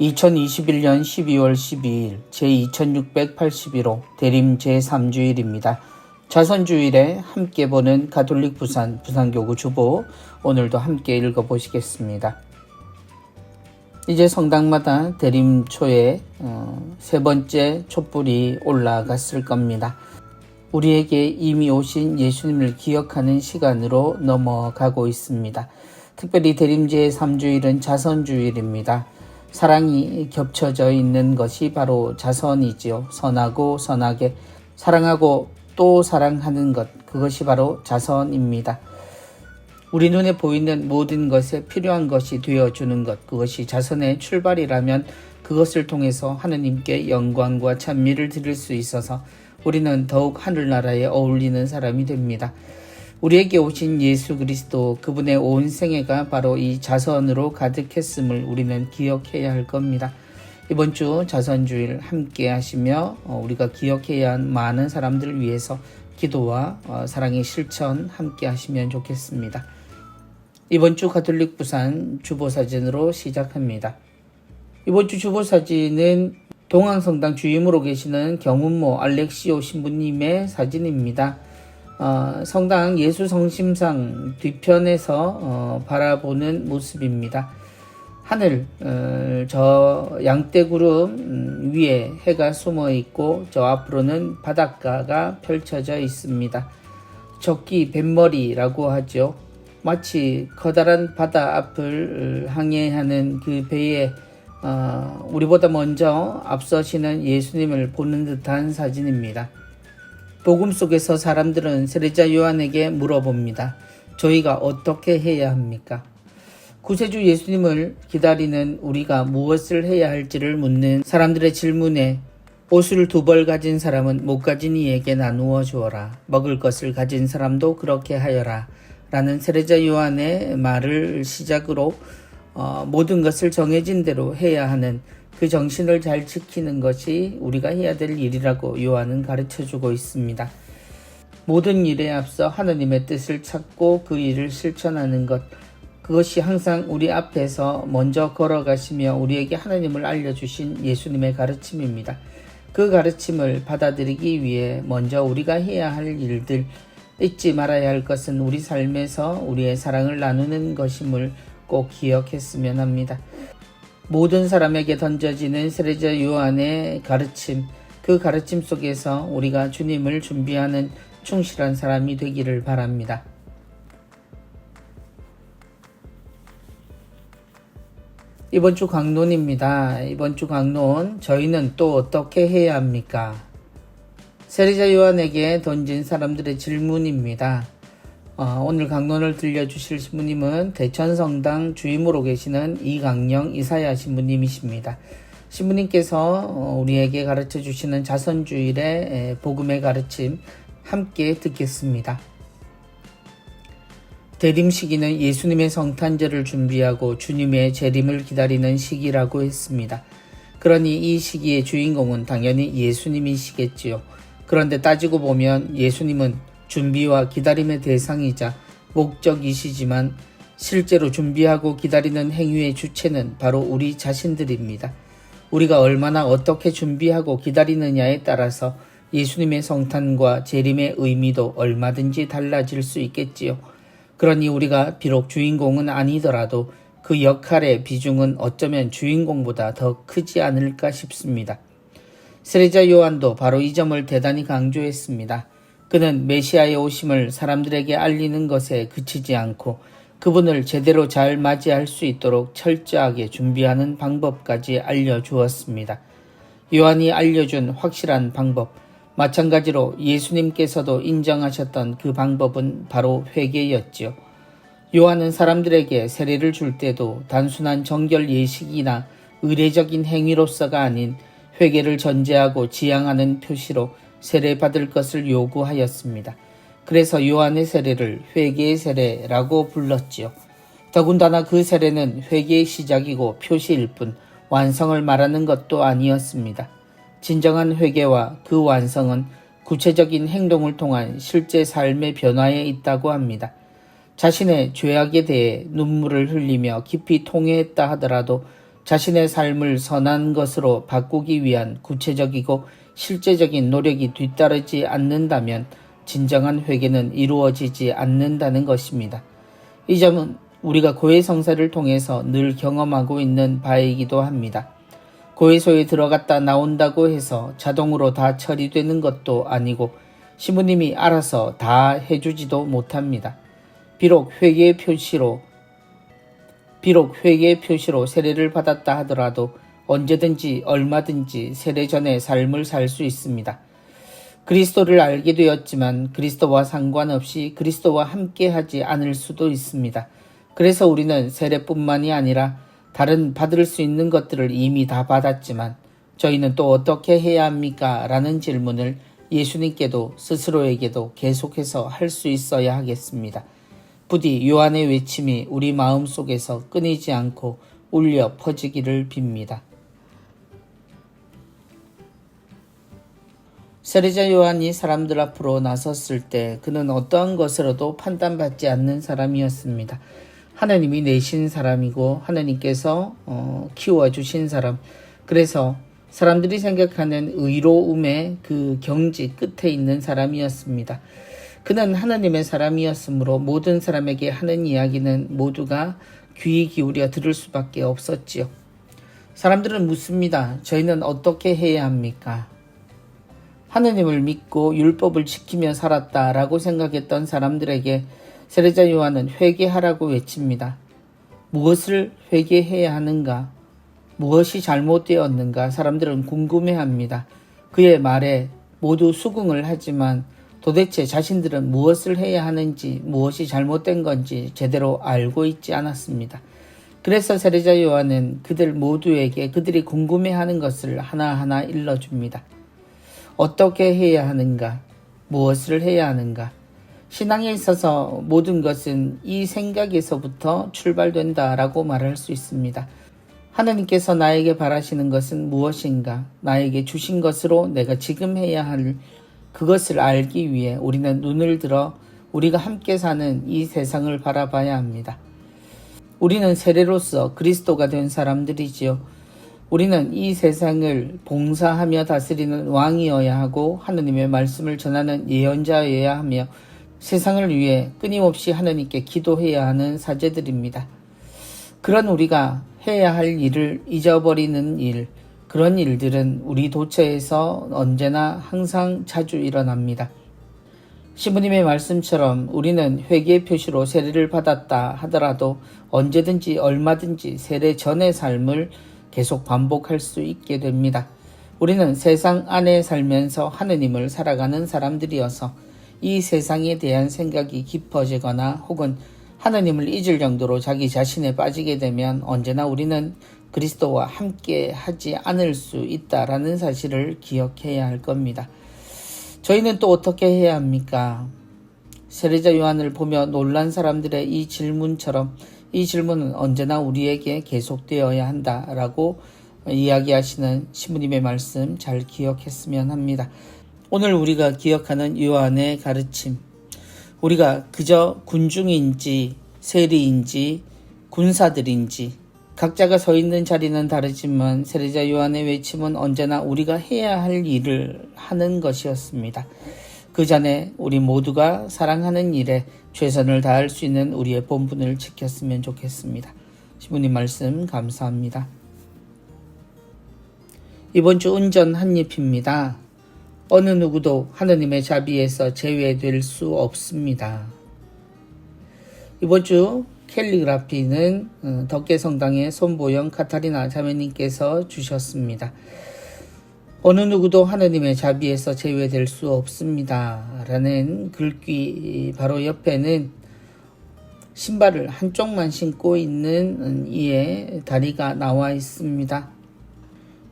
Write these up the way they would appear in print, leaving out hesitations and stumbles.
2021년 12월 12일 제2681호 대림 제3주일입니다. 자선주일에 함께 보는 가톨릭 부산교구 주보, 오늘도 함께 읽어보시겠습니다. 이제 성당마다 대림초에 세 번째 촛불이 올라갔을 겁니다. 우리에게 이미 오신 예수님을 기억하는 시간으로 넘어가고 있습니다. 특별히 대림 제3주일은 자선주일입니다. 사랑이 겹쳐져 있는 것이 바로 자선이지요. 선하고 선하게, 사랑하고 또 사랑하는 것, 그것이 바로 자선입니다. 우리 눈에 보이는 모든 것에 필요한 것이 되어주는 것, 그것이 자선의 출발이라면 그것을 통해서 하느님께 영광과 찬미를 드릴 수 있어서 우리는 더욱 하늘나라에 어울리는 사람이 됩니다. 우리에게 오신 예수 그리스도, 그분의 온 생애가 바로 이 자선으로 가득했음을 우리는 기억해야 할 겁니다. 이번 주 자선주일 함께 하시며 우리가 기억해야 한 많은 사람들을 위해서 기도와 사랑의 실천 함께 하시면 좋겠습니다. 이번 주 가톨릭 부산 주보사진으로 시작합니다. 이번 주 주보사진은 동항성당 주임으로 계시는 경운모 알렉시오 신부님의 사진입니다. 성당 예수성심상 뒤편에서 바라보는 모습입니다. 하늘, 저 양떼구름 위에 해가 숨어 있고 저 앞으로는 바닷가가 펼쳐져 있습니다. 적기 뱃머리라고 하죠. 마치 커다란 바다 앞을 항해하는 그 배에 우리보다 먼저 앞서시는 예수님을 보는 듯한 사진입니다. 복음 속에서 사람들은 세례자 요한에게 물어봅니다. 저희가 어떻게 해야 합니까? 구세주 예수님을 기다리는 우리가 무엇을 해야 할지를 묻는 사람들의 질문에 옷을 2벌 가진 사람은 못 가진 이에게 나누어 주어라. 먹을 것을 가진 사람도 그렇게 하여라. 라는 세례자 요한의 말을 시작으로 모든 것을 정해진 대로 해야 하는 그 정신을 잘 지키는 것이 우리가 해야 될 일이라고 요한은 가르쳐주고 있습니다. 모든 일에 앞서 하느님의 뜻을 찾고 그 일을 실천하는 것, 그것이 항상 우리 앞에서 먼저 걸어가시며 우리에게 하느님을 알려주신 예수님의 가르침입니다. 그 가르침을 받아들이기 위해 먼저 우리가 해야 할 일들, 잊지 말아야 할 것은 우리 삶에서 우리의 사랑을 나누는 것임을 꼭 기억했으면 합니다. 모든 사람에게 던져지는 세례자 요한의 가르침, 그 가르침 속에서 우리가 주님을 준비하는 충실한 사람이 되기를 바랍니다. 이번 주 강론입니다. 이번 주 강론, 저희는 또 어떻게 해야 합니까? 세례자 요한에게 던진 사람들의 질문입니다. 오늘 강론을 들려주실 신부님은 대천성당 주임으로 계시는 이강영 이사야 신부님이십니다. 신부님께서 우리에게 가르쳐 주시는 자선주일의 복음의 가르침 함께 듣겠습니다. 대림 시기는 예수님의 성탄절을 준비하고 주님의 재림을 기다리는 시기라고 했습니다. 그러니 이 시기의 주인공은 당연히 예수님이시겠지요. 그런데 따지고 보면 예수님은 준비와 기다림의 대상이자 목적이시지만 실제로 준비하고 기다리는 행위의 주체는 바로 우리 자신들입니다. 우리가 얼마나 어떻게 준비하고 기다리느냐에 따라서 예수님의 성탄과 재림의 의미도 얼마든지 달라질 수 있겠지요. 그러니 우리가 비록 주인공은 아니더라도 그 역할의 비중은 어쩌면 주인공보다 더 크지 않을까 싶습니다. 세례자 요한도 바로 이 점을 대단히 강조했습니다. 그는 메시아의 오심을 사람들에게 알리는 것에 그치지 않고 그분을 제대로 잘 맞이할 수 있도록 철저하게 준비하는 방법까지 알려주었습니다. 요한이 알려준 확실한 방법, 마찬가지로 예수님께서도 인정하셨던 그 방법은 바로 회개였지요. 요한은 사람들에게 세례를 줄 때도 단순한 정결 예식이나 의례적인 행위로서가 아닌 회개를 전제하고 지향하는 표시로 세례받을 것을 요구하였습니다. 그래서 요한의 세례를 회개의 세례라고 불렀지요. 더군다나 그 세례는 회개의 시작이고 표시일 뿐 완성을 말하는 것도 아니었습니다. 진정한 회개와 그 완성은 구체적인 행동을 통한 실제 삶의 변화에 있다고 합니다. 자신의 죄악에 대해 눈물을 흘리며 깊이 통회했다 하더라도 자신의 삶을 선한 것으로 바꾸기 위한 구체적이고 실제적인 노력이 뒤따르지 않는다면 진정한 회개는 이루어지지 않는다는 것입니다. 이 점은 우리가 고해 성사를 통해서 늘 경험하고 있는 바이기도 합니다. 고해소에 들어갔다 나온다고 해서 자동으로 다 처리되는 것도 아니고 시부님이 알아서 다 해주지도 못합니다. 비록 회개의 표시로 세례를 받았다 하더라도 언제든지 얼마든지 세례 전에 삶을 살 수 있습니다. 그리스도를 알게 되었지만 그리스도와 상관없이 그리스도와 함께하지 않을 수도 있습니다. 그래서 우리는 세례뿐만이 아니라 다른 받을 수 있는 것들을 이미 다 받았지만 저희는 또 어떻게 해야 합니까? 라는 질문을 예수님께도 스스로에게도 계속해서 할 수 있어야 하겠습니다. 부디 요한의 외침이 우리 마음속에서 끊이지 않고 울려 퍼지기를 빕니다. 세례자 요한이 사람들 앞으로 나섰을 때 그는 어떠한 것으로도 판단받지 않는 사람이었습니다. 하나님이 내신 사람이고 하나님께서 키워주신 사람, 그래서 사람들이 생각하는 의로움의 그 경지 끝에 있는 사람이었습니다. 그는 하나님의 사람이었으므로 모든 사람에게 하는 이야기는 모두가 귀 기울여 들을 수밖에 없었지요. 사람들은 묻습니다. 저희는 어떻게 해야 합니까? 하느님을 믿고 율법을 지키며 살았다라고 생각했던 사람들에게 세례자 요한은 회개하라고 외칩니다. 무엇을 회개해야 하는가? 무엇이 잘못되었는가? 사람들은 궁금해합니다. 그의 말에 모두 수긍을 하지만 도대체 자신들은 무엇을 해야 하는지, 무엇이 잘못된 건지 제대로 알고 있지 않았습니다. 그래서 세례자 요한은 그들 모두에게 그들이 궁금해하는 것을 하나하나 일러줍니다. 어떻게 해야 하는가? 무엇을 해야 하는가? 신앙에 있어서 모든 것은 이 생각에서부터 출발된다라고 말할 수 있습니다. 하나님께서 나에게 바라시는 것은 무엇인가? 나에게 주신 것으로 내가 지금 해야 할 그것을 알기 위해 우리는 눈을 들어 우리가 함께 사는 이 세상을 바라봐야 합니다. 우리는 세례로서 그리스도가 된 사람들이지요. 우리는 이 세상을 봉사하며 다스리는 왕이어야 하고 하느님의 말씀을 전하는 예언자여야 하며 세상을 위해 끊임없이 하느님께 기도해야 하는 사제들입니다. 그런 우리가 해야 할 일을 잊어버리는 일, 그런 일들은 우리 도처에서 언제나 항상 자주 일어납니다. 시부님의 말씀처럼 우리는 회개의 표시로 세례를 받았다 하더라도 언제든지 얼마든지 세례 전의 삶을 계속 반복할 수 있게 됩니다. 우리는 세상 안에 살면서 하느님을 살아가는 사람들이어서 이 세상에 대한 생각이 깊어지거나 혹은 하느님을 잊을 정도로 자기 자신에 빠지게 되면 언제나 우리는 그리스도와 함께 하지 않을 수 있다라는 사실을 기억해야 할 겁니다. 저희는 또 어떻게 해야 합니까? 세례자 요한을 보며 놀란 사람들의 이 질문처럼 이 질문은 언제나 우리에게 계속되어야 한다라고 이야기하시는 시부님의 말씀 잘 기억했으면 합니다. 오늘 우리가 기억하는 요한의 가르침, 우리가 그저 군중인지 세리인지 군사들인지 각자가 서 있는 자리는 다르지만 세례자 요한의 외침은 언제나 우리가 해야 할 일을 하는 것이었습니다. 그 전에 우리 모두가 사랑하는 일에 최선을 다할 수 있는 우리의 본분을 지켰으면 좋겠습니다. 시부님 말씀 감사합니다. 이번 주 운전 한입입니다. 어느 누구도 하느님의 자비에서 제외될 수 없습니다. 이번 주 캘리그라피는 덕계성당의 손보영 카타리나 자매님께서 주셨습니다. 어느 누구도 하느님의 자비에서 제외될 수 없습니다. 라는 글귀 바로 옆에는 신발을 한쪽만 신고 있는 이의 다리가 나와 있습니다.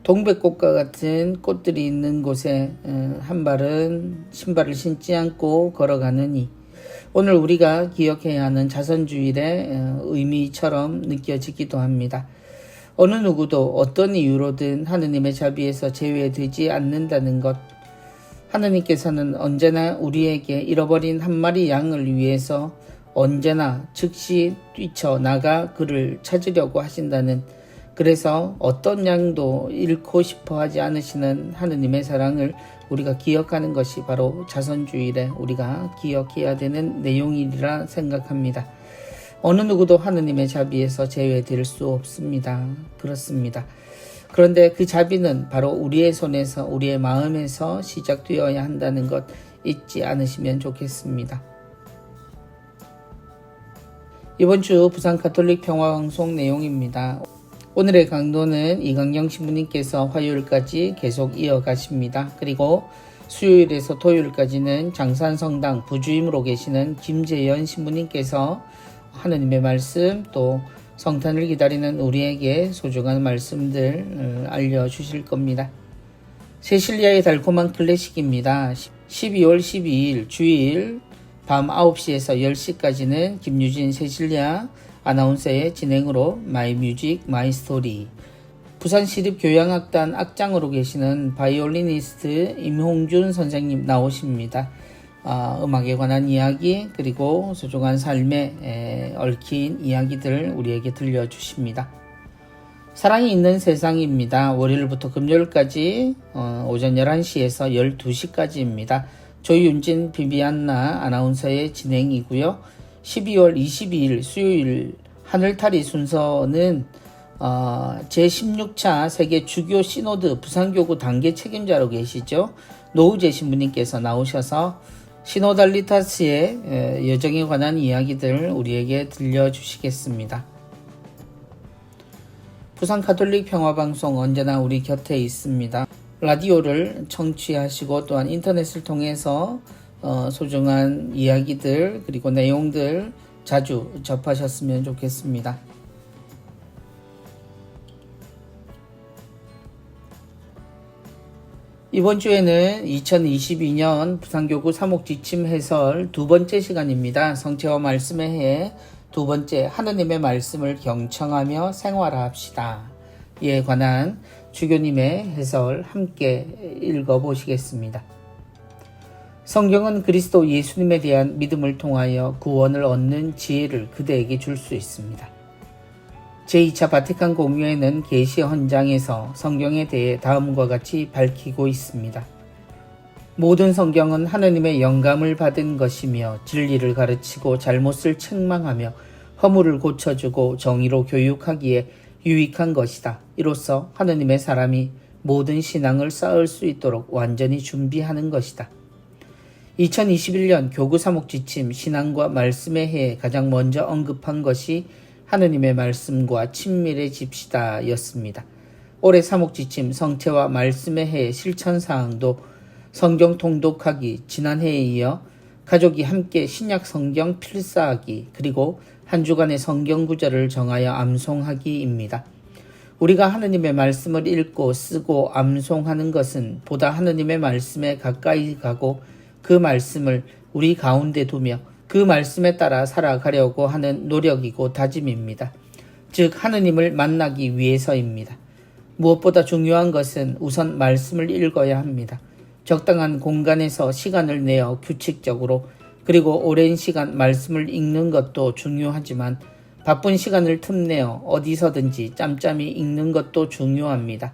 동백꽃과 같은 꽃들이 있는 곳에 한 발은 신발을 신지 않고 걸어가는 이, 오늘 우리가 기억해야 하는 자선주일의 의미처럼 느껴지기도 합니다. 어느 누구도 어떤 이유로든 하느님의 자비에서 제외되지 않는다는 것, 하느님께서는 언제나 우리에게 잃어버린 한 마리 양을 위해서 언제나 즉시 뛰쳐나가 그를 찾으려고 하신다는 그래서 어떤 양도 잃고 싶어 하지 않으시는 하느님의 사랑을 우리가 기억하는 것이 바로 자선주일에 우리가 기억해야 되는 내용이라 생각합니다. 어느 누구도 하느님의 자비에서 제외될 수 없습니다. 그렇습니다. 그런데 그 자비는 바로 우리의 손에서, 우리의 마음에서 시작되어야 한다는 것 잊지 않으시면 좋겠습니다. 이번 주 부산 가톨릭 평화방송 내용입니다. 오늘의 강도는 이강영 신부님께서 화요일까지 계속 이어가십니다. 그리고 수요일에서 토요일까지는 장산성당 부주임으로 계시는 김재현 신부님께서 하느님의 말씀, 또 성탄을 기다리는 우리에게 소중한 말씀들 알려주실 겁니다. 세실리아의 달콤한 클래식입니다. 12월 12일 주일 밤 9시에서 10시까지는 김유진 세실리아 아나운서의 진행으로 마이 뮤직 마이 스토리, 부산시립교향악단 악장으로 계시는 바이올리니스트 임홍준 선생님 나오십니다. 음악에 관한 이야기, 그리고 소중한 삶에 얽힌 이야기들을 우리에게 들려주십니다. 사랑이 있는 세상입니다. 월요일부터 금요일까지 오전 11시에서 12시까지입니다. 조윤진 비비안나 아나운서의 진행이고요. 12월 22일 수요일 하늘타리 순서는 제16차 세계 주교 시노드 부산교구 단계 책임자로 계시죠. 노우재 신부님께서 나오셔서 시노달리타스의 여정에 관한 이야기들 우리에게 들려주시겠습니다. 부산 가톨릭 평화방송 언제나 우리 곁에 있습니다. 라디오를 청취하시고 또한 인터넷을 통해서 소중한 이야기들 그리고 내용들 자주 접하셨으면 좋겠습니다. 이번 주에는 2022년 부산교구 사목지침 해설 두 번째 시간입니다. 성체와 말씀의 해 두 번째, 하느님의 말씀을 경청하며 생활합시다. 이에 관한 주교님의 해설 함께 읽어보시겠습니다. 성경은 그리스도 예수님에 대한 믿음을 통하여 구원을 얻는 지혜를 그대에게 줄 수 있습니다. 제2차 바티칸 공유회는 계시 헌장에서 성경에 대해 다음과 같이 밝히고 있습니다. 모든 성경은 하느님의 영감을 받은 것이며 진리를 가르치고 잘못을 책망하며 허물을 고쳐주고 정의로 교육하기에 유익한 것이다. 이로써 하느님의 사람이 모든 신앙을 쌓을 수 있도록 완전히 준비하는 것이다. 2021년 교구 사목지침 신앙과 말씀의 해에 가장 먼저 언급한 것이 하느님의 말씀과 친밀해집시다 였습니다. 올해 사목지침 성체와 말씀의 해의 실천사항도 성경 통독하기, 지난해에 이어 가족이 함께 신약 성경 필사하기, 그리고 한 주간의 성경 구절을 정하여 암송하기입니다. 우리가 하느님의 말씀을 읽고 쓰고 암송하는 것은 보다 하느님의 말씀에 가까이 가고 그 말씀을 우리 가운데 두며 그 말씀에 따라 살아가려고 하는 노력이고 다짐입니다. 즉 하느님을 만나기 위해서입니다. 무엇보다 중요한 것은 우선 말씀을 읽어야 합니다. 적당한 공간에서 시간을 내어 규칙적으로 그리고 오랜 시간 말씀을 읽는 것도 중요하지만 바쁜 시간을 틈내어 어디서든지 짬짬이 읽는 것도 중요합니다.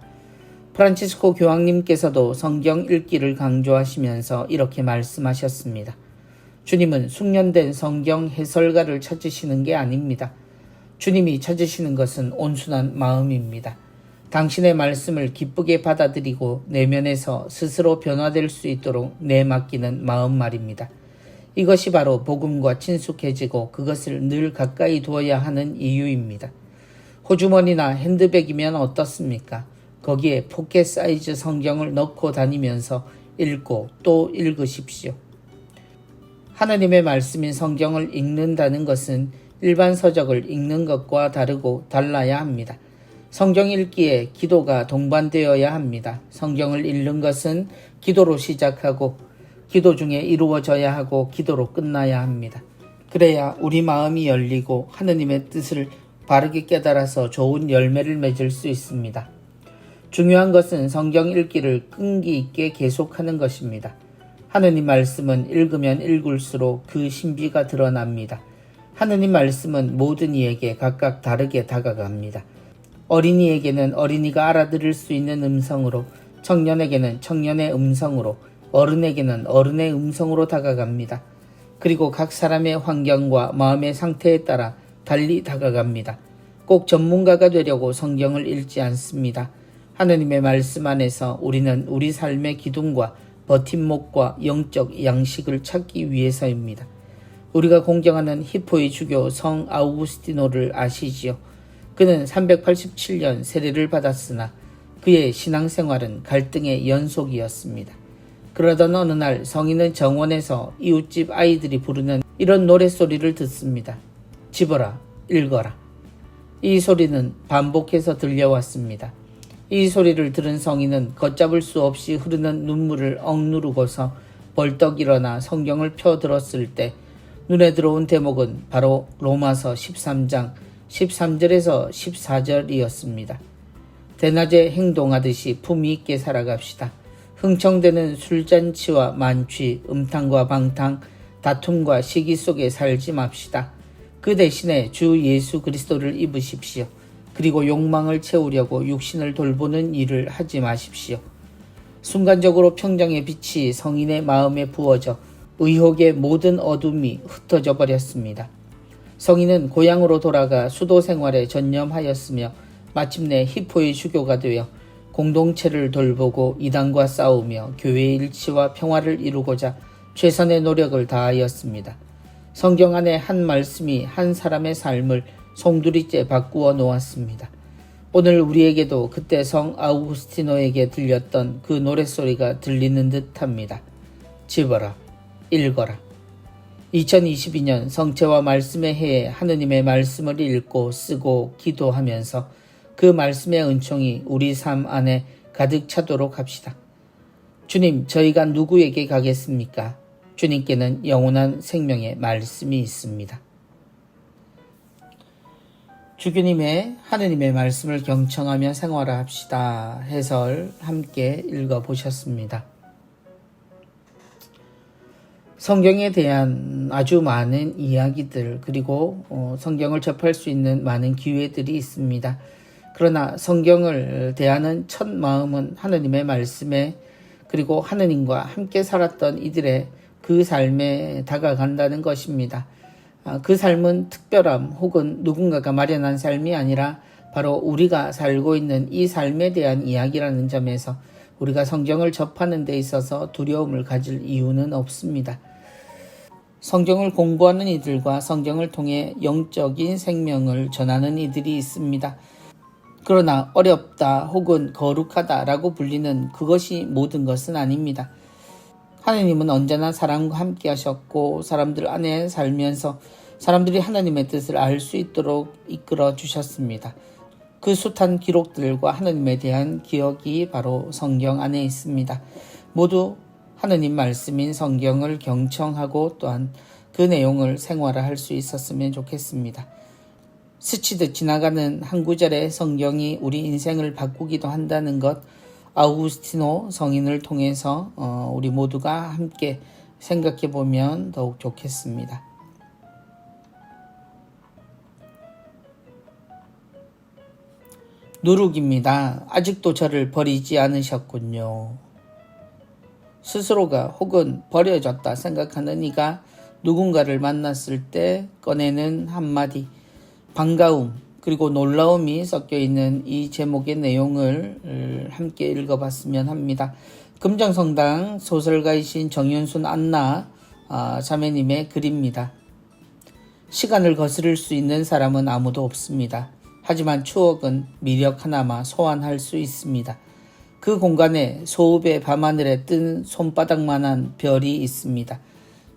프란치스코 교황님께서도 성경 읽기를 강조하시면서 이렇게 말씀하셨습니다. 주님은 숙련된 성경 해설가를 찾으시는 게 아닙니다. 주님이 찾으시는 것은 온순한 마음입니다. 당신의 말씀을 기쁘게 받아들이고 내면에서 스스로 변화될 수 있도록 내맡기는 마음 말입니다. 이것이 바로 복음과 친숙해지고 그것을 늘 가까이 두어야 하는 이유입니다. 호주머니나 핸드백이면 어떻습니까? 거기에 포켓 사이즈 성경을 넣고 다니면서 읽고 또 읽으십시오. 하나님의 말씀인 성경을 읽는다는 것은 일반 서적을 읽는 것과 다르고 달라야 합니다. 성경 읽기에 기도가 동반되어야 합니다. 성경을 읽는 것은 기도로 시작하고 기도 중에 이루어져야 하고 기도로 끝나야 합니다. 그래야 우리 마음이 열리고 하느님의 뜻을 바르게 깨달아서 좋은 열매를 맺을 수 있습니다. 중요한 것은 성경 읽기를 끈기 있게 계속하는 것입니다. 하느님 말씀은 읽으면 읽을수록 그 신비가 드러납니다. 하느님 말씀은 모든 이에게 각각 다르게 다가갑니다. 어린이에게는 어린이가 알아들을 수 있는 음성으로, 청년에게는 청년의 음성으로, 어른에게는 어른의 음성으로 다가갑니다. 그리고 각 사람의 환경과 마음의 상태에 따라 달리 다가갑니다. 꼭 전문가가 되려고 성경을 읽지 않습니다. 하느님의 말씀 안에서 우리는 우리 삶의 기둥과 버팀목과 영적 양식을 찾기 위해서입니다. 우리가 공경하는 히포의 주교 성 아우구스티노를 아시지요? 그는 387년 세례를 받았으나 그의 신앙생활은 갈등의 연속이었습니다. 그러던 어느 날 성인은 정원에서 이웃집 아이들이 부르는 이런 노랫소리를 듣습니다. 집어라, 읽어라. 이 소리는 반복해서 들려왔습니다. 이 소리를 들은 성인은 걷잡을 수 없이 흐르는 눈물을 억누르고서 벌떡 일어나 성경을 펴들었을 때 눈에 들어온 대목은 바로 로마서 13장 13절에서 14절이었습니다. 대낮에 행동하듯이 품위 있게 살아갑시다. 흥청대는 술잔치와 만취, 음탕과 방탕, 다툼과 시기 속에 살지 맙시다. 그 대신에 주 예수 그리스도를 입으십시오. 그리고 욕망을 채우려고 육신을 돌보는 일을 하지 마십시오. 순간적으로 평정의 빛이 성인의 마음에 부어져 의혹의 모든 어둠이 흩어져 버렸습니다. 성인은 고향으로 돌아가 수도 생활에 전념하였으며 마침내 히포의 주교가 되어 공동체를 돌보고 이단과 싸우며 교회의 일치와 평화를 이루고자 최선의 노력을 다하였습니다. 성경 안에 한 말씀이 한 사람의 삶을 송두리째 바꾸어 놓았습니다. 오늘 우리에게도 그때 성 아우구스티노에게 들렸던 그 노랫소리가 들리는 듯합니다. 집어라, 읽어라. 2022년 성체와 말씀의 해에 하느님의 말씀을 읽고 쓰고 기도하면서 그 말씀의 은총이 우리 삶 안에 가득 차도록 합시다. 주님, 저희가 누구에게 가겠습니까? 주님께는 영원한 생명의 말씀이 있습니다. 주교님의 하느님의 말씀을 경청하며 생활합시다. 해설 함께 읽어보셨습니다. 성경에 대한 아주 많은 이야기들 그리고 성경을 접할 수 있는 많은 기회들이 있습니다. 그러나 성경을 대하는 첫 마음은 하느님의 말씀에 그리고 하느님과 함께 살았던 이들의 그 삶에 다가간다는 것입니다. 그 삶은 특별함 혹은 누군가가 마련한 삶이 아니라 바로 우리가 살고 있는 이 삶에 대한 이야기라는 점에서 우리가 성경을 접하는 데 있어서 두려움을 가질 이유는 없습니다. 성경을 공부하는 이들과 성경을 통해 영적인 생명을 전하는 이들이 있습니다. 그러나 어렵다 혹은 거룩하다라고 불리는 그것이 모든 것은 아닙니다. 하느님은 언제나 사람과 함께 하셨고 사람들 안에 살면서 사람들이 하나님의 뜻을 알 수 있도록 이끌어 주셨습니다. 그 숱한 기록들과 하느님에 대한 기억이 바로 성경 안에 있습니다. 모두 하느님 말씀인 성경을 경청하고 또한 그 내용을 생활할 수 있었으면 좋겠습니다. 스치듯 지나가는 한 구절의 성경이 우리 인생을 바꾸기도 한다는 것, 아우구스티노 성인을 통해서 우리 모두가 함께 생각해 보면 더욱 좋겠습니다. 누룩입니다. 아직도 저를 버리지 않으셨군요. 스스로가 혹은 버려졌다 생각하는 이가 누군가를 만났을 때 꺼내는 한마디, 반가움 그리고 놀라움이 섞여있는 이 제목의 내용을 함께 읽어봤으면 합니다. 금정성당 소설가이신 정윤순 안나 자매님의 글입니다. 시간을 거스를 수 있는 사람은 아무도 없습니다. 하지만 추억은 미력 하나마 소환할 수 있습니다. 그 공간에 소읍의 밤하늘에 뜬 손바닥만한 별이 있습니다.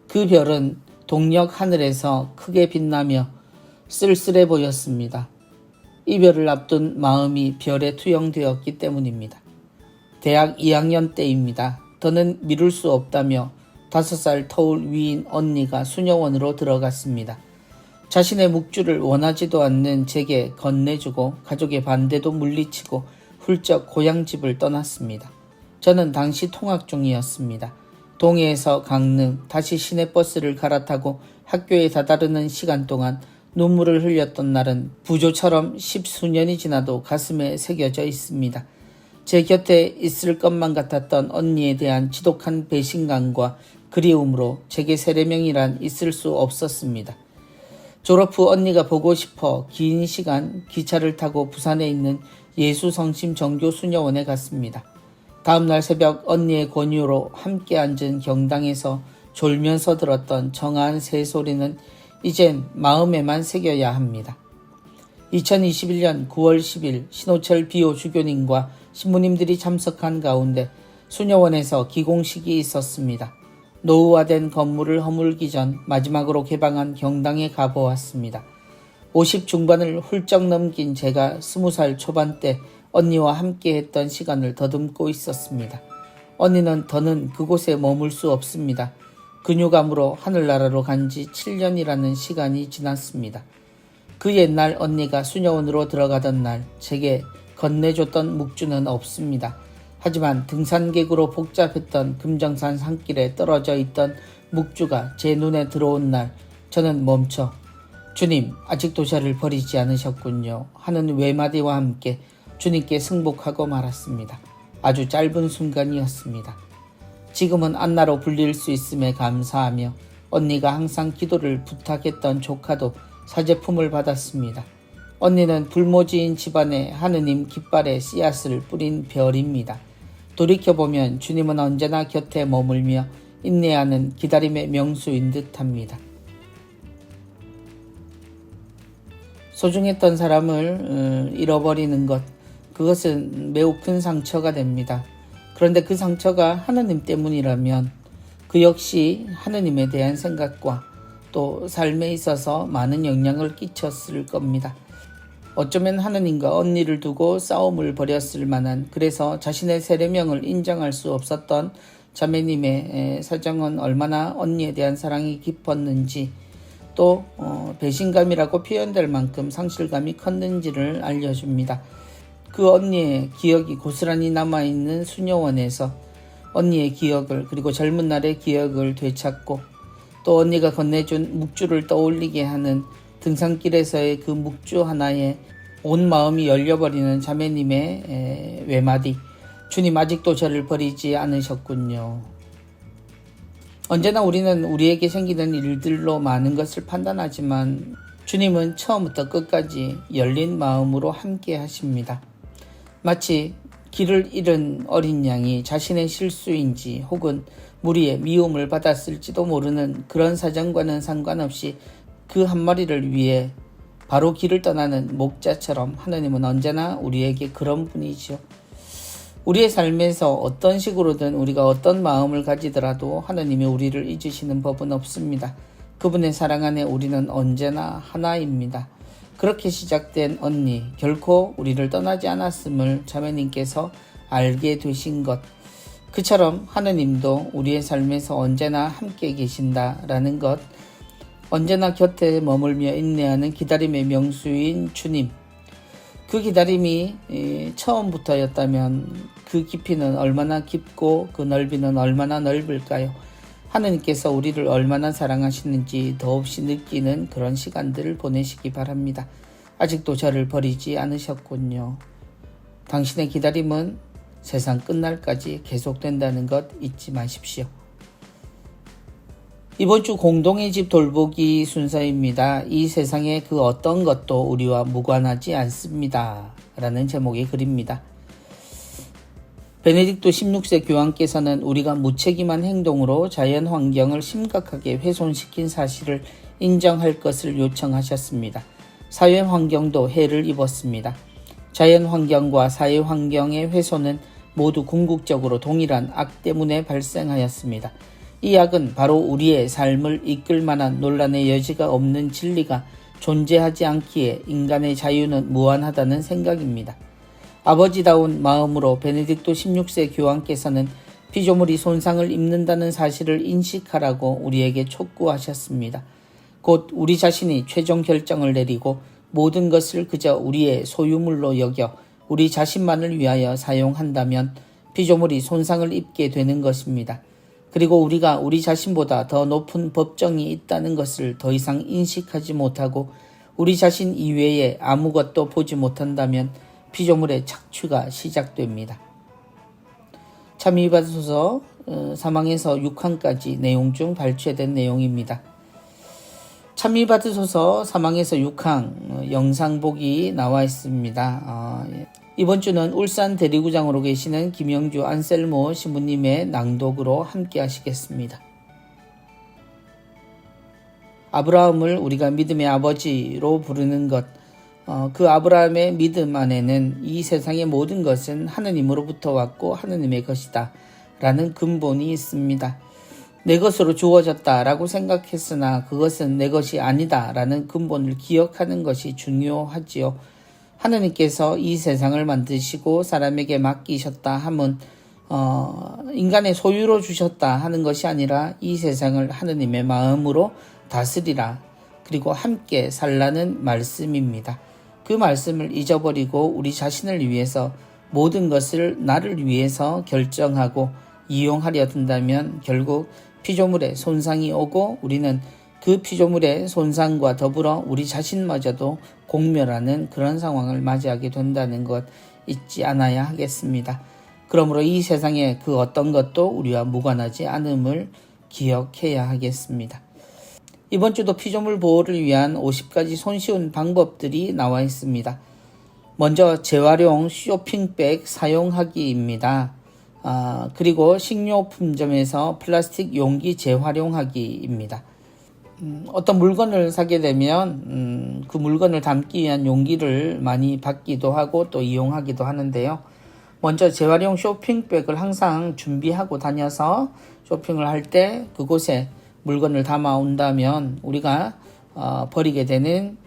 그 별은 동력 하늘에서 크게 빛나며 쓸쓸해 보였습니다. 이별을 앞둔 마음이 별에 투영되었기 때문입니다. 대학 2학년 때입니다. 더는 미룰 수 없다며 5살 터울 위인 언니가 수녀원으로 들어갔습니다. 자신의 묵주를 원하지도 않는 제게 건네주고 가족의 반대도 물리치고 훌쩍 고향집을 떠났습니다. 저는 당시 통학 중이었습니다. 동해에서 강릉, 다시 시내버스를 갈아타고 학교에 다다르는 시간 동안 눈물을 흘렸던 날은 부조처럼 10수년이 지나도 가슴에 새겨져 있습니다. 제 곁에 있을 것만 같았던 언니에 대한 지독한 배신감과 그리움으로 제게 세례명이란 있을 수 없었습니다. 졸업 후 언니가 보고 싶어 긴 시간 기차를 타고 부산에 있는 예수성심 정교수녀원에 갔습니다. 다음날 새벽 언니의 권유로 함께 앉은 경당에서 졸면서 들었던 정아한 새소리는 이젠 마음에만 새겨야 합니다. 2021년 9월 10일 신호철 비호 주교님과 신부님들이 참석한 가운데 수녀원에서 기공식이 있었습니다. 노후화된 건물을 허물기 전 마지막으로 개방한 경당에 가보았습니다. 50 중반을 훌쩍 넘긴 제가 20살 초반 때 언니와 함께 했던 시간을 더듬고 있었습니다. 언니는 더는 그곳에 머물 수 없습니다. 근육암으로 하늘나라로 간 지 7년이라는 시간이 지났습니다. 그 옛날 언니가 수녀원으로 들어가던 날 제게 건네줬던 묵주는 없습니다. 하지만 등산객으로 복잡했던 금정산 산길에 떨어져 있던 묵주가 제 눈에 들어온 날 저는 멈춰 주님 아직도 저를 버리지 않으셨군요 하는 외마디와 함께 주님께 승복하고 말았습니다. 아주 짧은 순간이었습니다. 지금은 안나로 불릴 수 있음에 감사하며 언니가 항상 기도를 부탁했던 조카도 사제품을 받았습니다. 언니는 불모지인 집안에 하느님 깃발의 씨앗을 뿌린 별입니다. 돌이켜보면 주님은 언제나 곁에 머물며 인내하는 기다림의 명수인 듯합니다. 소중했던 사람을 잃어버리는 것, 그것은 매우 큰 상처가 됩니다. 그런데 그 상처가 하느님 때문이라면 그 역시 하느님에 대한 생각과 또 삶에 있어서 많은 영향을 끼쳤을 겁니다. 어쩌면 하느님과 언니를 두고 싸움을 벌였을 만한, 그래서 자신의 세례명을 인정할 수 없었던 자매님의 사정은 얼마나 언니에 대한 사랑이 깊었는지, 또 배신감이라고 표현될 만큼 상실감이 컸는지를 알려줍니다. 그 언니의 기억이 고스란히 남아있는 수녀원에서 언니의 기억을, 그리고 젊은 날의 기억을 되찾고 또 언니가 건네준 묵주를 떠올리게 하는 등산길에서의 그 묵주 하나에 온 마음이 열려버리는 자매님의 외마디, 주님 아직도 저를 버리지 않으셨군요. 언제나 우리는 우리에게 생기는 일들로 많은 것을 판단하지만 주님은 처음부터 끝까지 열린 마음으로 함께 하십니다. 마치 길을 잃은 어린 양이 자신의 실수인지 혹은 무리의 미움을 받았을지도 모르는 그런 사정과는 상관없이 그 한 마리를 위해 바로 길을 떠나는 목자처럼 하나님은 언제나 우리에게 그런 분이죠. 우리의 삶에서 어떤 식으로든 우리가 어떤 마음을 가지더라도 하나님이 우리를 잊으시는 법은 없습니다. 그분의 사랑 안에 우리는 언제나 하나입니다. 그렇게 시작된 언니, 결코 우리를 떠나지 않았음을 자매님께서 알게 되신 것, 그처럼 하느님도 우리의 삶에서 언제나 함께 계신다라는 것, 언제나 곁에 머물며 인내하는 기다림의 명수인 주님, 그 기다림이 처음부터였다면 그 깊이는 얼마나 깊고 그 넓이는 얼마나 넓을까요? 하느님께서 우리를 얼마나 사랑하시는지 더없이 느끼는 그런 시간들을 보내시기 바랍니다. 아직도 저를 버리지 않으셨군요. 당신의 기다림은 세상 끝날까지 계속된다는 것 잊지 마십시오. 이번 주 공동의 집 돌보기 순서입니다. 이 세상의 그 어떤 것도 우리와 무관하지 않습니다. 라는 제목의 글입니다. 베네딕토 16세 교황께서는 우리가 무책임한 행동으로 자연 환경을 심각하게 훼손시킨 사실을 인정할 것을 요청하셨습니다. 사회 환경도 해를 입었습니다. 자연 환경과 사회 환경의 훼손은 모두 궁극적으로 동일한 악 때문에 발생하였습니다. 이 악은 바로 우리의 삶을 이끌 만한 논란의 여지가 없는 진리가 존재하지 않기에 인간의 자유는 무한하다는 생각입니다. 아버지다운 마음으로 베네딕토 16세 교황께서는 피조물이 손상을 입는다는 사실을 인식하라고 우리에게 촉구하셨습니다. 곧 우리 자신이 최종 결정을 내리고 모든 것을 그저 우리의 소유물로 여겨 우리 자신만을 위하여 사용한다면 피조물이 손상을 입게 되는 것입니다. 그리고 우리가 우리 자신보다 더 높은 법정이 있다는 것을 더 이상 인식하지 못하고 우리 자신 이외에 아무것도 보지 못한다면 피조물의 착취가 시작됩니다. 참여받으소서 3항에서 6항까지 내용 중 발췌된 내용입니다. 참여받으소서 3항에서 6항 영상복이 나와 있습니다. 이번 주는 울산 대리구장으로 계시는 김영주 안셀모 신부님의 낭독으로 함께 하시겠습니다. 아브라함을 우리가 믿음의 아버지로 부르는 것, 그 아브라함의 믿음 안에는 이 세상의 모든 것은 하느님으로부터 왔고 하느님의 것이다 라는 근본이 있습니다. 내 것으로 주어졌다 라고 생각했으나 그것은 내 것이 아니다 라는 근본을 기억하는 것이 중요하지요. 하느님께서 이 세상을 만드시고 사람에게 맡기셨다 함은 인간의 소유로 주셨다 하는 것이 아니라 이 세상을 하느님의 마음으로 다스리라, 그리고 함께 살라는 말씀입니다. 그 말씀을 잊어버리고 우리 자신을 위해서 모든 것을 나를 위해서 결정하고 이용하려 든다면 결국 피조물의 손상이 오고 우리는 그 피조물의 손상과 더불어 우리 자신마저도 공멸하는 그런 상황을 맞이하게 된다는 것 잊지 않아야 하겠습니다. 그러므로 이 세상의 그 어떤 것도 우리와 무관하지 않음을 기억해야 하겠습니다. 이번 주도 피조물 보호를 위한 50가지 손쉬운 방법들이 나와 있습니다. 먼저 재활용 쇼핑백 사용하기입니다. 그리고 식료품점에서 플라스틱 용기 재활용하기입니다. 어떤 물건을 사게 되면 그 물건을 담기 위한 용기를 많이 받기도 하고 또 이용하기도 하는데요. 먼저 재활용 쇼핑백을 항상 준비하고 다녀서 쇼핑을 할 때 그곳에 물건을 담아 온다면 우리가 버리게 되는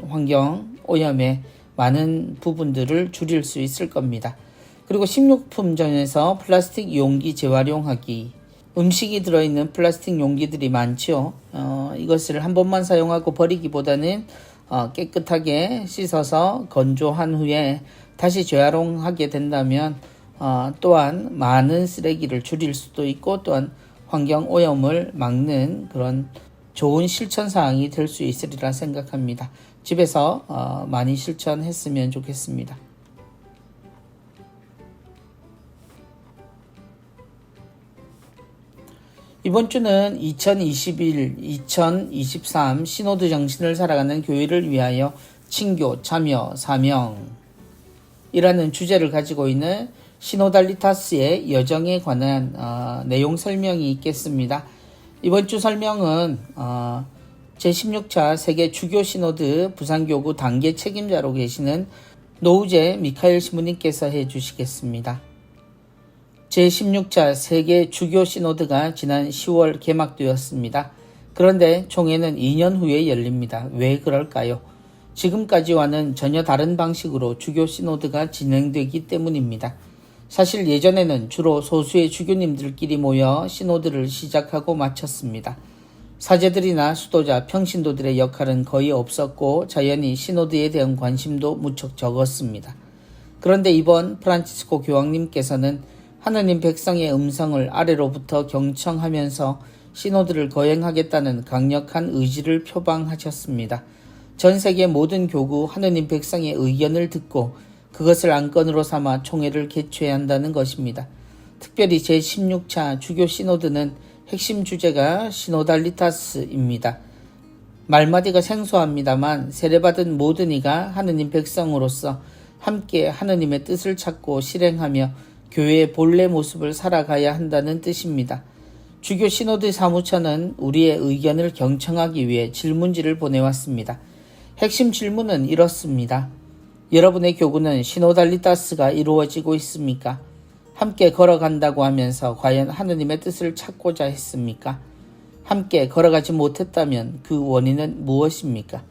환경 오염의 많은 부분들을 줄일 수 있을 겁니다. 그리고 식료품점에서 플라스틱 용기 재활용하기. 음식이 들어있는 플라스틱 용기들이 많죠. 이것을 한 번만 사용하고 버리기보다는 깨끗하게 씻어서 건조한 후에 다시 재활용하게 된다면 또한 많은 쓰레기를 줄일 수도 있고 또한 환경 오염을 막는 그런 좋은 실천 사항이 될 수 있으리라 생각합니다. 집에서 많이 실천했으면 좋겠습니다. 이번 주는 2021-2023 시노드 정신을 살아가는 교회를 위하여 친교, 참여, 사명이라는 주제를 가지고 있는 시노달리타스의 여정에 관한 내용 설명이 있겠습니다. 이번 주 설명은 제16차 세계 주교 시노드 부산교구 단계 책임자로 계시는 노우재 미카엘 신부님께서 해주시겠습니다. 제16차 세계 주교 시노드가 지난 10월 개막되었습니다. 그런데 총회는 2년 후에 열립니다. 왜 그럴까요? 지금까지와는 전혀 다른 방식으로 주교 시노드가 진행되기 때문입니다. 사실 예전에는 주로 소수의 주교님들끼리 모여 시노드를 시작하고 마쳤습니다. 사제들이나 수도자, 평신도들의 역할은 거의 없었고 자연히 시노드에 대한 관심도 무척 적었습니다. 그런데 이번 프란치스코 교황님께서는 하느님 백성의 음성을 아래로부터 경청하면서 시노드를 거행하겠다는 강력한 의지를 표방하셨습니다. 전 세계 모든 교구 하느님 백성의 의견을 듣고 그것을 안건으로 삼아 총회를 개최해야 한다는 것입니다. 특별히 제16차 주교 시노드는 핵심 주제가 시노달리타스입니다. 말마디가 생소합니다만 세례받은 모든 이가 하느님 백성으로서 함께 하느님의 뜻을 찾고 실행하며 교회의 본래 모습을 살아가야 한다는 뜻입니다. 주교 시노드 사무처는 우리의 의견을 경청하기 위해 질문지를 보내왔습니다. 핵심 질문은 이렇습니다. 여러분의 교구는 시노달리타스가 이루어지고 있습니까? 함께 걸어간다고 하면서 과연 하느님의 뜻을 찾고자 했습니까? 함께 걸어가지 못했다면 그 원인은 무엇입니까?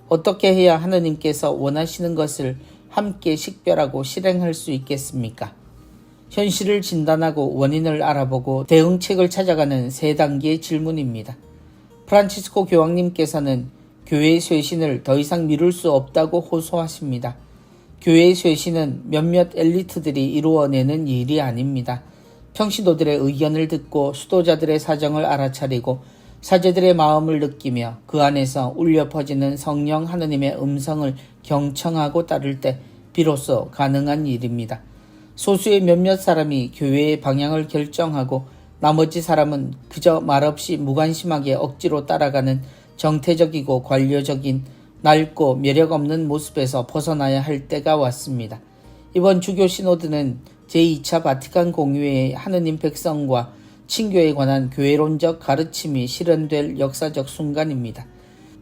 어떻게 해야 하느님께서 원하시는 것을 함께 식별하고 실행할 수 있겠습니까? 현실을 진단하고 원인을 알아보고 대응책을 찾아가는 세 단계의 질문입니다. 프란치스코 교황님께서는 교회의 쇄신을 더 이상 미룰 수 없다고 호소하십니다. 교회의 쇄신은 몇몇 엘리트들이 이루어내는 일이 아닙니다. 평신도들의 의견을 듣고 수도자들의 사정을 알아차리고 사제들의 마음을 느끼며 그 안에서 울려 퍼지는 성령 하느님의 음성을 경청하고 따를 때 비로소 가능한 일입니다. 소수의 몇몇 사람이 교회의 방향을 결정하고 나머지 사람은 그저 말없이 무관심하게 억지로 따라가는 정태적이고 관료적인 낡고 매력 없는 모습에서 벗어나야 할 때가 왔습니다. 이번 주교 시노드는 제2차 바티칸 공의회의 하느님 백성과 친교에 관한 교회론적 가르침이 실현될 역사적 순간입니다.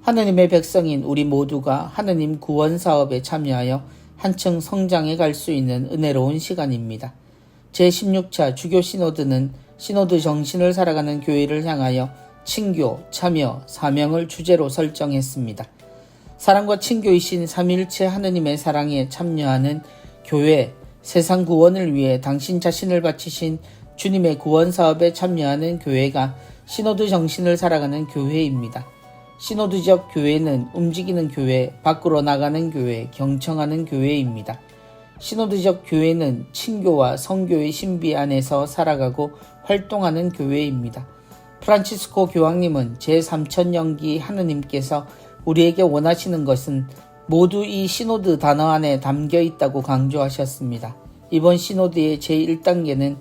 하느님의 백성인 우리 모두가 하느님 구원 사업에 참여하여 한층 성장해 갈 수 있는 은혜로운 시간입니다. 제16차 주교 시노드는 시노드 정신을 살아가는 교회를 향하여 친교, 참여, 사명을 주제로 설정했습니다. 사랑과 친교이신 삼위일체 하느님의 사랑에 참여하는 교회, 세상 구원을 위해 당신 자신을 바치신 주님의 구원 사업에 참여하는 교회가 시노드 정신을 살아가는 교회입니다. 시노드적 교회는 움직이는 교회, 밖으로 나가는 교회, 경청하는 교회입니다. 시노드적 교회는 친교와 성교의 신비 안에서 살아가고 활동하는 교회입니다. 프란치스코 교황님은 제3천년기 하느님께서 우리에게 원하시는 것은 모두 이 시노드 단어 안에 담겨 있다고 강조하셨습니다. 이번 시노드의 제1단계는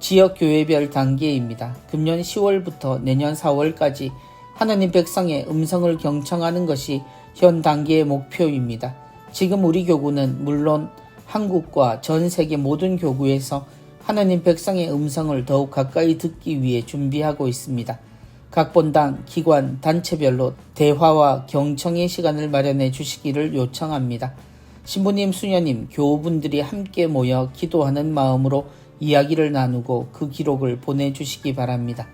지역교회별 단계입니다. 금년 10월부터 내년 4월까지 하느님 백성의 음성을 경청하는 것이 현 단계의 목표입니다. 지금 우리 교구는 물론 한국과 전 세계 모든 교구에서 하느님 백성의 음성을 더욱 가까이 듣기 위해 준비하고 있습니다. 각 본당, 기관, 단체별로 대화와 경청의 시간을 마련해 주시기를 요청합니다. 신부님, 수녀님, 교우분들이 함께 모여 기도하는 마음으로 이야기를 나누고 그 기록을 보내주시기 바랍니다.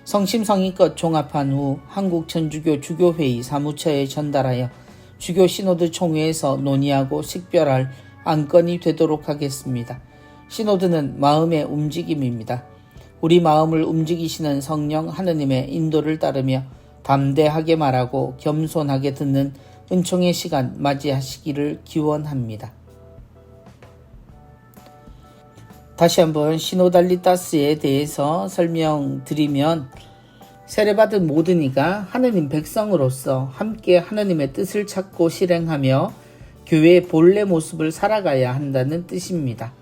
성심성의껏 종합한 후 한국천주교 주교회의 사무처에 전달하여 주교 시노드 총회에서 논의하고 식별할 안건이 되도록 하겠습니다. 시노드는 마음의 움직임입니다. 우리 마음을 움직이시는 성령 하느님의 인도를 따르며 담대하게 말하고 겸손하게 듣는 은총의 시간 맞이하시기를 기원합니다. 다시 한번 시노달리타스에 대해서 설명드리면, 세례받은 모든 이가 하느님 백성으로서 함께 하느님의 뜻을 찾고 실행하며 교회의 본래 모습을 살아가야 한다는 뜻입니다.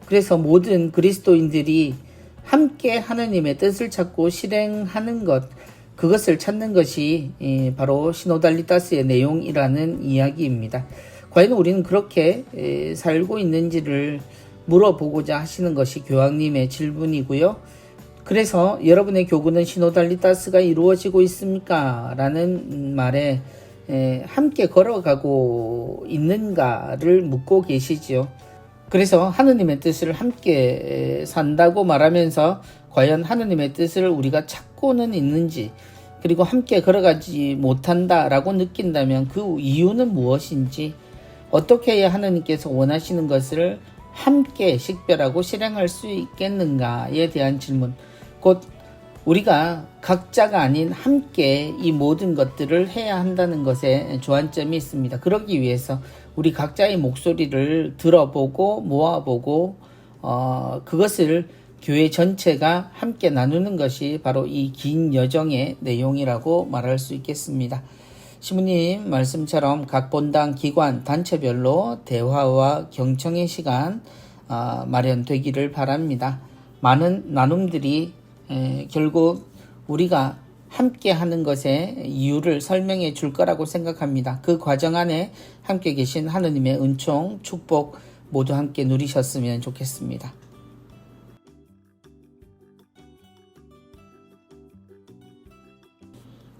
그래서 모든 그리스도인들이 함께 하느님의 뜻을 찾고 실행하는 것, 그것을 찾는 것이 바로 시노달리타스의 내용이라는 이야기입니다. 과연 우리는 그렇게 살고 있는지를 물어보고자 하시는 것이 교황님의 질문이고요. 그래서 여러분의 교구는 시노달리타스가 이루어지고 있습니까? 라는 말에 함께 걸어가고 있는가를 묻고 계시지요. 그래서 하느님의 뜻을 함께 산다고 말하면서 과연 하느님의 뜻을 우리가 찾고는 있는지, 그리고 함께 걸어가지 못한다라고 느낀다면 그 이유는 무엇인지, 어떻게 해야 하느님께서 원하시는 것을 함께 식별하고 실행할 수 있겠는가에 대한 질문, 곧 우리가 각자가 아닌 함께 이 모든 것들을 해야 한다는 것에 주안점이 있습니다. 그러기 위해서 우리 각자의 목소리를 들어보고 모아보고 그것을 교회 전체가 함께 나누는 것이 바로 이 긴 여정의 내용이라고 말할 수 있겠습니다. 시부님 말씀처럼 각 본당, 기관, 단체별로 대화와 경청의 시간 마련되기를 바랍니다. 많은 나눔들이 결국 우리가 함께 하는 것의 이유를 설명해 줄 거라고 생각합니다. 그 과정 안에 함께 계신 하느님의 은총, 축복 모두 함께 누리셨으면 좋겠습니다.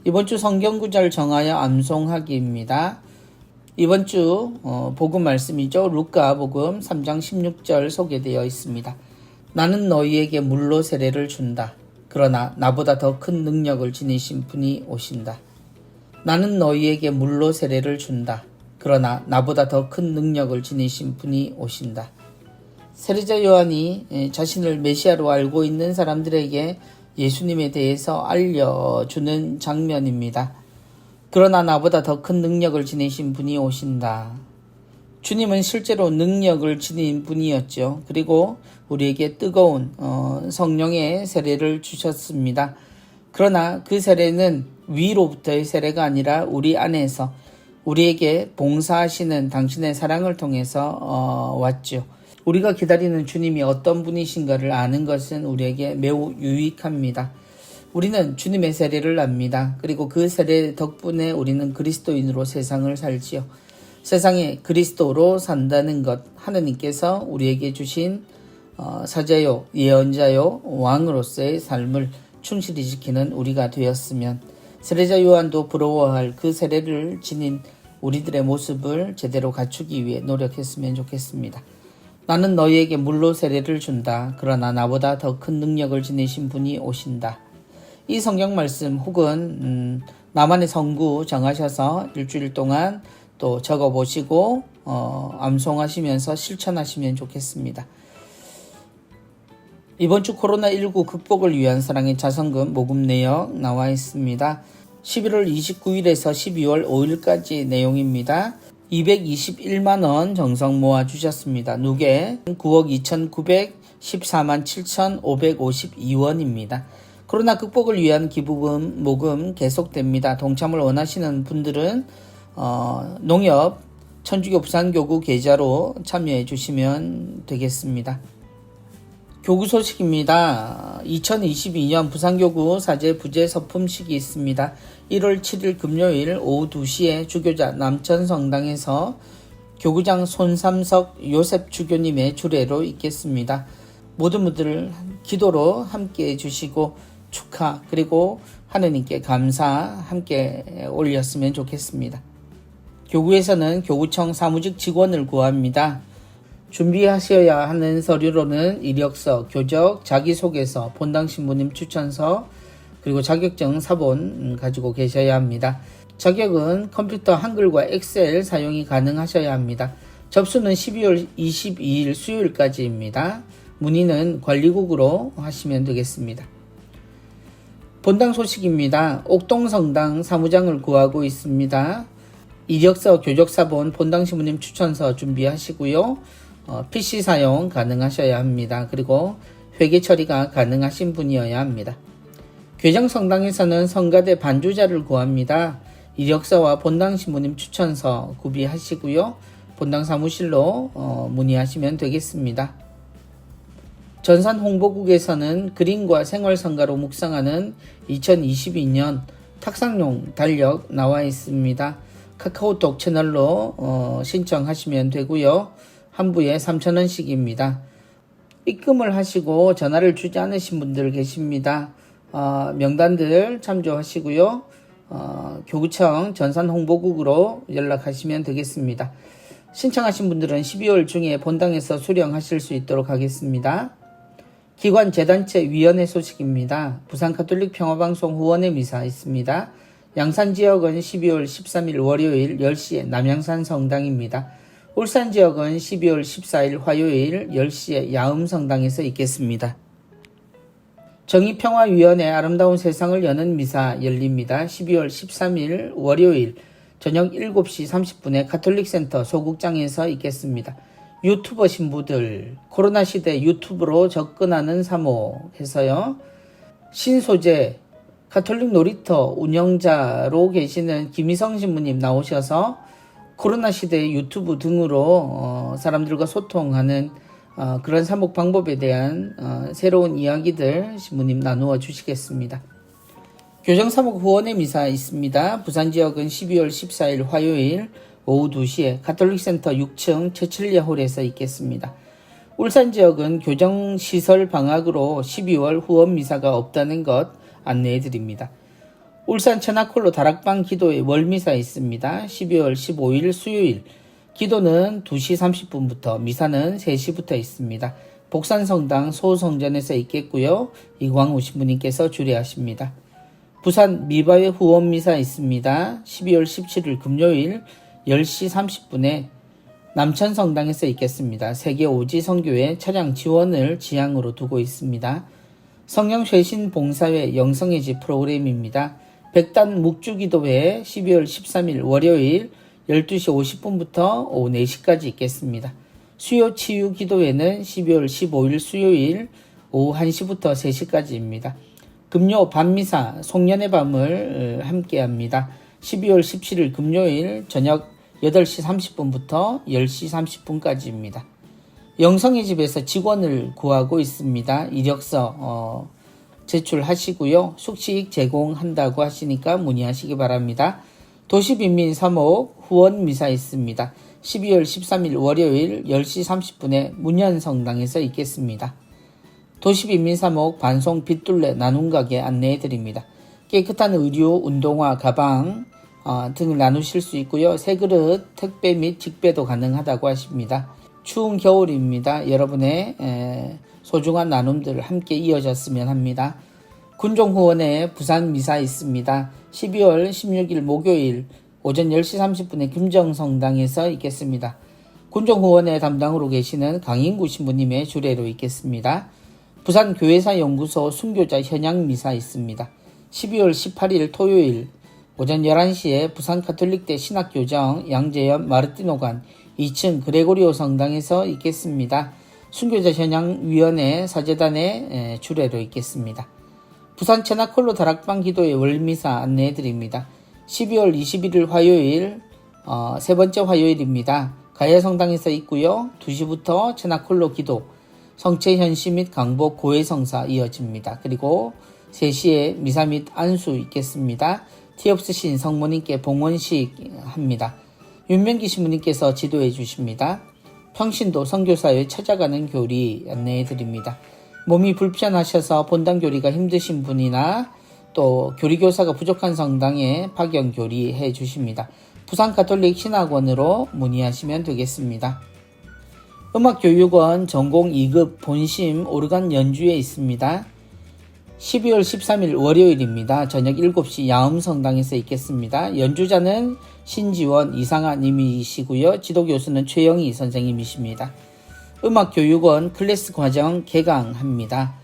이번 주 성경구절 정하여 암송하기입니다. 이번 주 복음 말씀이죠. 루카 복음 3장 16절 소개되어 있습니다. 나는 너희에게 물로 세례를 준다. 그러나 나보다 더 큰 능력을 지니신 분이 오신다. 나는 너희에게 물로 세례를 준다. 그러나 나보다 더 큰 능력을 지니신 분이 오신다. 세례자 요한이 자신을 메시아로 알고 있는 사람들에게 예수님에 대해서 알려주는 장면입니다. 그러나 나보다 더 큰 능력을 지니신 분이 오신다. 주님은 실제로 능력을 지닌 분이었죠. 그리고 우리에게 뜨거운 성령의 세례를 주셨습니다. 그러나 그 세례는 위로부터의 세례가 아니라 우리 안에서 우리에게 봉사하시는 당신의 사랑을 통해서 왔죠. 우리가 기다리는 주님이 어떤 분이신가를 아는 것은 우리에게 매우 유익합니다. 우리는 주님의 세례를 압니다. 그리고 그 세례 덕분에 우리는 그리스도인으로 세상을 살지요. 세상에 그리스도로 산다는 것, 하느님께서 우리에게 주신 사자요, 예언자요, 왕으로서의 삶을 충실히 지키는 우리가 되었으면 세례자 요한도 부러워할 그 세례를 지닌 우리들의 모습을 제대로 갖추기 위해 노력했으면 좋겠습니다. 나는 너희에게 물로 세례를 준다. 그러나 나보다 더 큰 능력을 지니신 분이 오신다. 이 성경 말씀 혹은 나만의 성구 정하셔서 일주일 동안 또 적어보시고 암송하시면서 실천하시면 좋겠습니다. 이번 주 코로나19 극복을 위한 사랑의 자선금 모금 내역 나와 있습니다. 11월 29일에서 12월 5일까지 내용입니다. 221만원 정성 모아주셨습니다. 누계 9억 2,914만 7,552원입니다. 코로나 극복을 위한 기부금 모금 계속됩니다. 동참을 원하시는 분들은 농협 천주교 부산교구 계좌로 참여해 주시면 되겠습니다. 교구 소식입니다. 2022년 부산교구 사제 부재 서품식이 있습니다. 1월 7일 금요일 오후 2시에 주교자 남천성당에서 교구장 손삼석 요셉 주교님의 주례로 있겠습니다. 모든 분들 기도로 함께 해주시고 축하 그리고 하느님께 감사 함께 올렸으면 좋겠습니다. 교구에서는 교구청 사무직 직원을 구합니다. 준비하셔야 하는 서류로는 이력서, 교적, 자기소개서, 본당 신부님 추천서, 그리고 자격증 사본 가지고 계셔야 합니다. 자격은 컴퓨터 한글과 엑셀 사용이 가능하셔야 합니다. 접수는 12월 22일 수요일까지입니다. 문의는 관리국으로 하시면 되겠습니다. 본당 소식입니다. 옥동성당 사무장을 구하고 있습니다. 이력서, 교적사본, 본당 신부님 추천서 준비하시고요. PC 사용 가능하셔야 합니다. 그리고 회계 처리가 가능하신 분이어야 합니다. 괴정성당에서는 성가대 반주자를 구합니다. 이력서와 본당 신부님 추천서 구비하시고요. 본당 사무실로 문의하시면 되겠습니다. 전산 홍보국에서는 그림과 생활성가로 묵상하는 2022년 탁상용 달력 나와 있습니다. 카카오톡 채널로 신청하시면 되고요. 한 부에 3,000원씩입니다. 입금을 하시고 전화를 주지 않으신 분들 계십니다. 명단들 참조하시고요. 교구청 전산홍보국으로 연락하시면 되겠습니다. 신청하신 분들은 12월 중에 본당에서 수령하실 수 있도록 하겠습니다. 기관 재단체 위원회 소식입니다. 부산가톨릭 평화방송 후원회 미사 있습니다. 양산지역은 12월 13일 월요일 10시에 남양산 성당입니다. 울산지역은 12월 14일 화요일 10시에 야음성당에서 있겠습니다. 정의평화위원회 아름다운 세상을 여는 미사 열립니다. 12월 13일 월요일 저녁 7시 30분에 가톨릭센터 소극장에서 있겠습니다. 유튜버 신부들 코로나 시대 유튜브로 접근하는 사모해서요. 신소재 가톨릭 놀이터 운영자로 계시는 김희성 신부님 나오셔서 코로나 시대의 유튜브 등으로 사람들과 소통하는 그런 사목 방법에 대한 새로운 이야기들 신부님 나누어 주시겠습니다. 교정사목 후원회 미사 있습니다. 부산지역은 12월 14일 화요일 오후 2시에 가톨릭센터 6층 최칠리아홀에서 있겠습니다. 울산지역은 교정시설 방학으로 12월 후원미사가 없다는 것 안내해 드립니다. 울산 천하콜로 다락방 기도회 월미사 있습니다. 12월 15일 수요일 기도는 2시 30분부터 미사는 3시부터 있습니다. 복산성당 소성전에서 있겠고요. 이광우 신부님께서 주례하십니다. 부산 미바회 후원미사 있습니다. 12월 17일 금요일 10시 30분에 남천성당에서 있겠습니다. 세계 오지 선교회 차량 지원을 지향으로 두고 있습니다. 성령쇄신 봉사회 영성의 집 프로그램입니다. 백단 묵주기도회 12월 13일 월요일 12시 50분부터 오후 4시까지 있겠습니다. 수요치유기도회는 12월 15일 수요일 오후 1시부터 3시까지입니다. 금요 밤미사 송년회 밤을 함께합니다. 12월 17일 금요일 저녁 8시 30분부터 10시 30분까지입니다. 영성의 집에서 직원을 구하고 있습니다. 이력서 제출하시고요. 숙식 제공한다고 하시니까 문의하시기 바랍니다. 도시빈민 3호 후원미사 있습니다. 12월 13일 월요일 10시 30분에 문현성당에서 있겠습니다. 도시빈민 3호 반송 빗둘레 나눔가게 안내해드립니다. 깨끗한 의류, 운동화, 가방 등을 나누실 수 있고요. 새 그릇 택배 및 직배도 가능하다고 하십니다. 추운 겨울입니다. 여러분의 소중한 나눔들 함께 이어졌으면 합니다. 군종후원회 부산 미사 있습니다. 12월 16일 목요일 오전 10시 30분에 금정성당에서 있겠습니다. 군종후원회 담당으로 계시는 강인구 신부님의 주례로 있겠습니다. 부산 교회사 연구소 순교자 현양 미사 있습니다. 12월 18일 토요일 오전 11시에 부산 가톨릭대 신학교정 양재현 마르티노관 2층 그레고리오 성당에서 있겠습니다. 순교자 현양위원회 사제단의 주례로 있겠습니다. 부산 체나콜로 다락방 기도회 월미사 안내해드립니다. 12월 21일 화요일 세 번째 화요일입니다. 가야성당에서 있고요. 2시부터 체나콜로 기도, 성체현시 및 강복 고해성사 이어집니다. 그리고 3시에 미사 및 안수 있겠습니다. 티없으신 성모님께 봉헌식 합니다. 윤명기 신부님께서 지도해 주십니다. 평신도 선교사에 찾아가는 교리 안내해 드립니다. 몸이 불편하셔서 본당 교리가 힘드신 분이나 또 교리교사가 부족한 성당에 파견 교리 해 주십니다. 부산 가톨릭 신학원으로 문의하시면 되겠습니다. 음악교육원 전공 2급 본심 오르간 연주회 있습니다. 12월 13일 월요일입니다. 저녁 7시 야음성당에서 있겠습니다. 연주자는 신지원 이상아님이시고요. 지도교수는 최영희 선생님이십니다. 음악교육원 클래스 과정 개강합니다.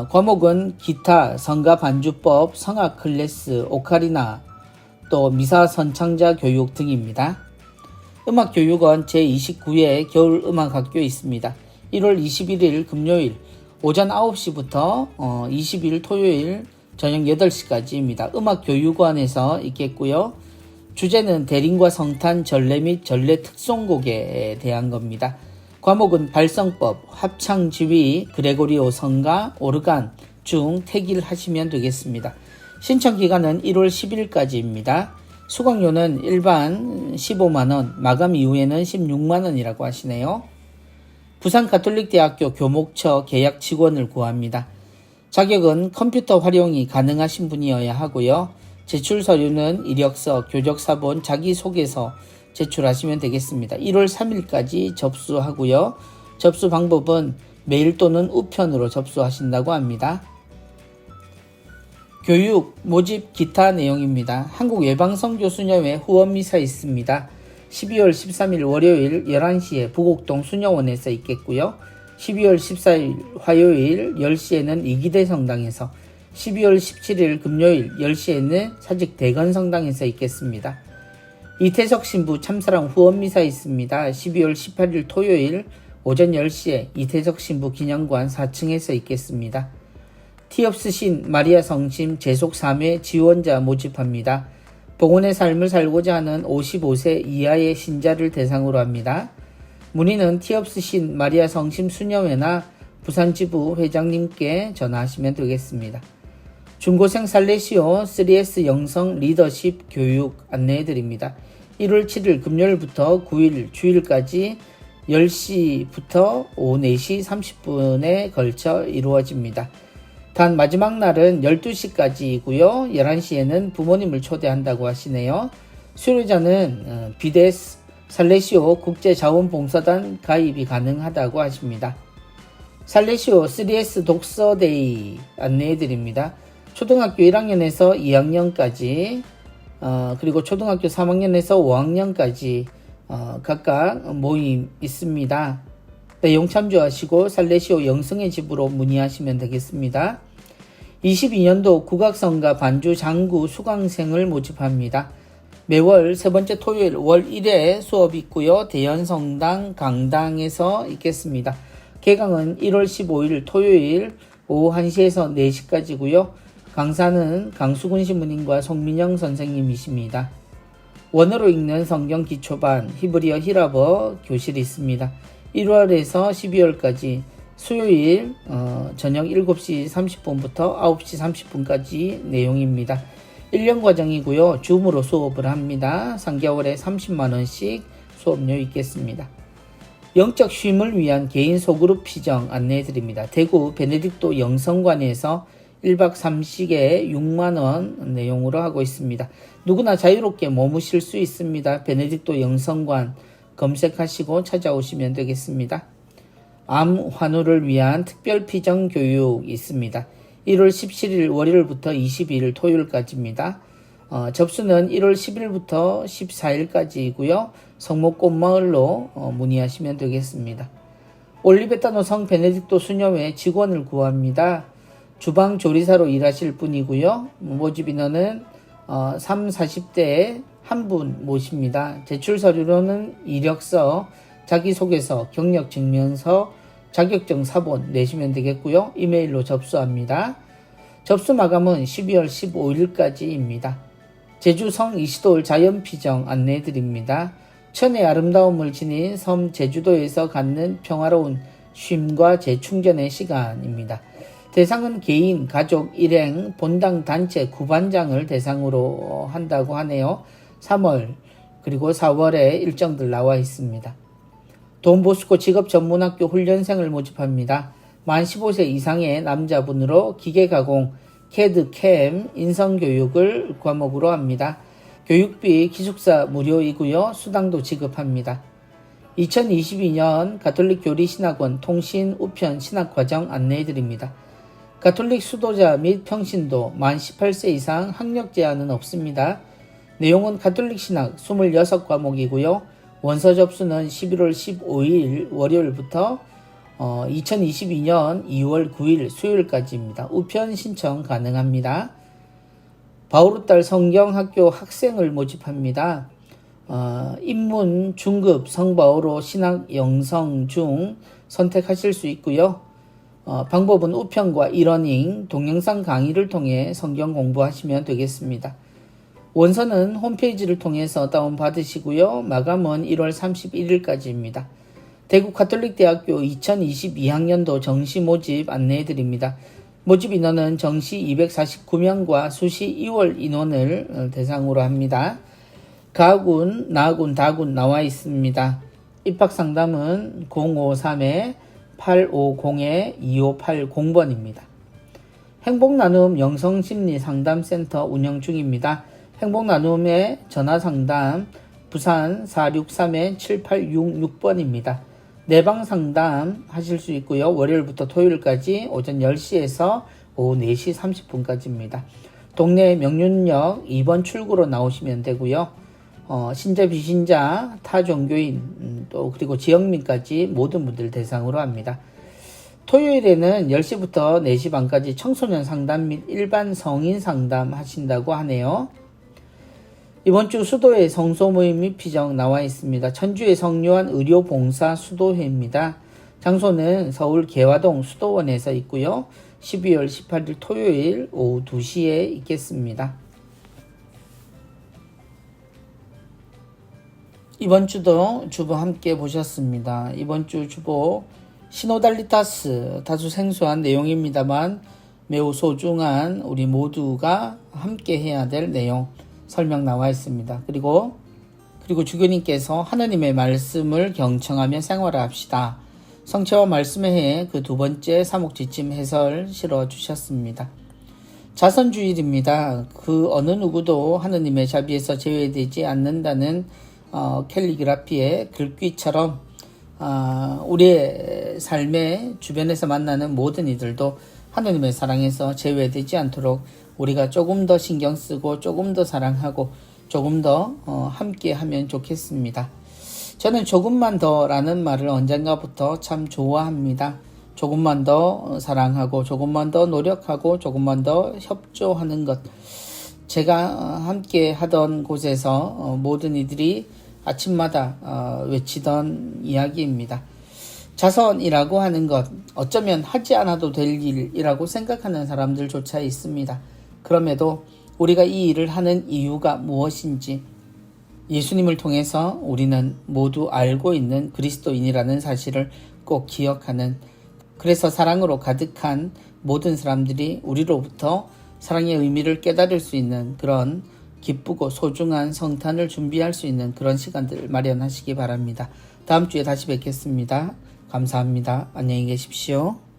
과목은 기타, 성가 반주법, 성악 클래스, 오카리나, 또 미사 선창자 교육 등입니다. 음악교육원 제29회 겨울음악학교 있습니다. 1월 21일 금요일 오전 9시부터 20일 토요일 저녁 8시까지입니다. 음악교육원에서 있겠고요. 주제는 대림과 성탄, 전래 및 전래 특송곡에 대한 겁니다. 과목은 발성법, 합창지휘, 그레고리오 성가, 오르간 중 택일하시면 되겠습니다. 신청기간은 1월 10일까지입니다. 수강료는 일반 15만원, 마감 이후에는 16만원이라고 하시네요. 부산 가톨릭대학교 교목처 계약 직원을 구합니다. 자격은 컴퓨터 활용이 가능하신 분이어야 하고요. 제출 서류는 이력서, 교적사본, 자기소개서 제출하시면 되겠습니다. 1월 3일까지 접수하고요. 접수 방법은 메일 또는 우편으로 접수하신다고 합니다. 교육, 모집, 기타 내용입니다. 한국예방선교수녀회 후원미사 있습니다. 12월 13일 월요일 11시에 부곡동 수녀원에서 있겠고요. 12월 14일 화요일 10시에는 이기대 성당에서, 12월 17일 금요일 10시에는 사직 대건성당에서 있겠습니다. 이태석 신부 참사랑 후원미사 있습니다. 12월 18일 토요일 오전 10시에 이태석 신부 기념관 4층에서 있겠습니다. 티없으신 마리아 성심 재속 3회 지원자 모집합니다. 봉헌의 삶을 살고자 하는 55세 이하의 신자를 대상으로 합니다. 문의는 티없으신 마리아 성심 수녀회나 부산지부 회장님께 전화하시면 되겠습니다. 중고생 살레시오 3S 영성 리더십 교육 안내해드립니다. 1월 7일 금요일부터 9일 주일까지 10시부터 오후 4시 30분에 걸쳐 이루어집니다. 단 마지막 날은 12시까지이고요. 11시에는 부모님을 초대한다고 하시네요. 수료자는 비데스 살레시오 국제자원봉사단 가입이 가능하다고 하십니다. 살레시오 3S 독서데이 안내해드립니다. 초등학교 1학년에서 2학년까지 그리고 초등학교 3학년에서 5학년까지 각각 모임 있습니다. 내용 참조하시고 살레시오 영성의 집으로 문의하시면 되겠습니다. 22년도 국악성가 반주 장구 수강생을 모집합니다. 매월 세 번째 토요일 월 1회 수업이 있고요. 대연성당 강당에서 있겠습니다. 개강은 1월 15일 토요일 오후 1시에서 4시까지고요. 강사는 강수근 신부님과 송민영 선생님이십니다. 원어로 읽는 성경 기초반 히브리어 히라버 교실이 있습니다. 1월에서 12월까지 수요일 저녁 7시 30분부터 9시 30분까지 내용입니다. 1년 과정이고요. 줌으로 수업을 합니다. 3개월에 30만원씩 수업료 있겠습니다. 영적 쉼을 위한 개인 소그룹 피정 안내해 드립니다. 대구 베네딕토 영성관에서 1박 3식에 6만원 내용으로 하고 있습니다. 누구나 자유롭게 머무실 수 있습니다. 베네딕토 영성관 검색하시고 찾아오시면 되겠습니다. 암 환우를 위한 특별 피정 교육 있습니다. 1월 17일 월요일부터 22일 토요일까지입니다. 접수는 1월 10일부터 14일까지이고요. 성목꽃마을로 문의하시면 되겠습니다. 올리베타노 성 베네딕토 수녀회 직원을 구합니다. 주방 조리사로 일하실 분이고요. 모집 인원은 30-40대에 한 분 모십니다. 제출 서류로는 이력서, 자기소개서, 경력증명서, 자격증 사본 내시면 되겠고요. 이메일로 접수합니다. 접수 마감은 12월 15일까지입니다. 제주성 이시돌 자연피정 안내해 드립니다. 천의 아름다움을 지닌 섬 제주도에서 갖는 평화로운 쉼과 재충전의 시간입니다. 대상은 개인, 가족, 일행, 본당, 단체, 구반장을 대상으로 한다고 하네요. 3월 그리고 4월에 일정들 나와 있습니다. 돈보스코 직업전문학교 훈련생을 모집합니다. 만 15세 이상의 남자분으로 기계가공, CAD, CAM, 인성교육을 과목으로 합니다. 교육비 기숙사 무료이고요. 수당도 지급합니다. 2022년 가톨릭 교리신학원 통신 우편 신학과정 안내해드립니다. 가톨릭 수도자 및 평신도 만 18세 이상 학력 제한은 없습니다. 내용은 가톨릭 신학 26과목이고요. 원서 접수는 11월 15일 월요일부터 2022년 2월 9일 수요일까지입니다. 우편 신청 가능합니다. 바오르딸 성경학교 학생을 모집합니다. 입문, 중급, 성바오로 신학 영성 중 선택하실 수 있고요. 방법은 우편과 이러닝, 동영상 강의를 통해 성경 공부하시면 되겠습니다. 원서는 홈페이지를 통해서 다운받으시고요. 마감은 1월 31일까지입니다. 대구 가톨릭대학교 2022학년도 정시 모집 안내해드립니다. 모집 인원은 정시 249명과 수시 2월 인원을 대상으로 합니다. 가군, 나군, 다군 나와 있습니다. 입학상담은 053-850-2580번입니다. 행복나눔 영성심리상담센터 운영 중입니다. 행복나눔의 전화상담 부산 463-7866번입니다. 내방상담 하실 수 있고요. 월요일부터 토요일까지 오전 10시에서 오후 4시 30분까지입니다. 동네 명륜역 2번 출구로 나오시면 되고요. 신자 비신자 타종교인 또 그리고 지역민까지 모든 분들 대상으로 합니다. 토요일에는 10시부터 4시 반까지 청소년 상담 및 일반 성인 상담 하신다고 하네요. 이번 주 수도회 성소 모임 및 피정 나와 있습니다. 천주의 성요한 의료봉사 수도회입니다. 장소는 서울 개화동 수도원에서 있고요. 12월 18일 토요일 오후 2시에 있겠습니다. 이번 주도 주보 함께 보셨습니다. 이번 주 주보 시노달리타스 다소 생소한 내용입니다만 매우 소중한 우리 모두가 함께 해야 될 내용 설명 나와 있습니다. 그리고 주교님께서 하느님의 말씀을 경청하며 생활합시다. 성체와 말씀의 해 그 두 번째 사목지침 해설 실어 주셨습니다. 자선주일입니다. 그 어느 누구도 하느님의 자비에서 제외되지 않는다는 캘리그라피의 글귀처럼 우리의 삶의 주변에서 만나는 모든 이들도 하느님의 사랑에서 제외되지 않도록 우리가 조금 더 신경 쓰고 조금 더 사랑하고 조금 더 함께 하면 좋겠습니다. 저는 조금만 더 라는 말을 언젠가부터 참 좋아합니다. 조금만 더 사랑하고 조금만 더 노력하고 조금만 더 협조하는 것. 제가 함께 하던 곳에서 모든 이들이 아침마다 외치던 이야기입니다. 자선이라고 하는 것, 어쩌면 하지 않아도 될 일이라고 생각하는 사람들조차 있습니다. 그럼에도 우리가 이 일을 하는 이유가 무엇인지 예수님을 통해서 우리는 모두 알고 있는 그리스도인이라는 사실을 꼭 기억하는, 그래서 사랑으로 가득한 모든 사람들이 우리로부터 사랑의 의미를 깨달을 수 있는 그런 기쁘고 소중한 성탄을 준비할 수 있는 그런 시간들을 마련하시기 바랍니다. 다음 주에 다시 뵙겠습니다. 감사합니다. 안녕히 계십시오.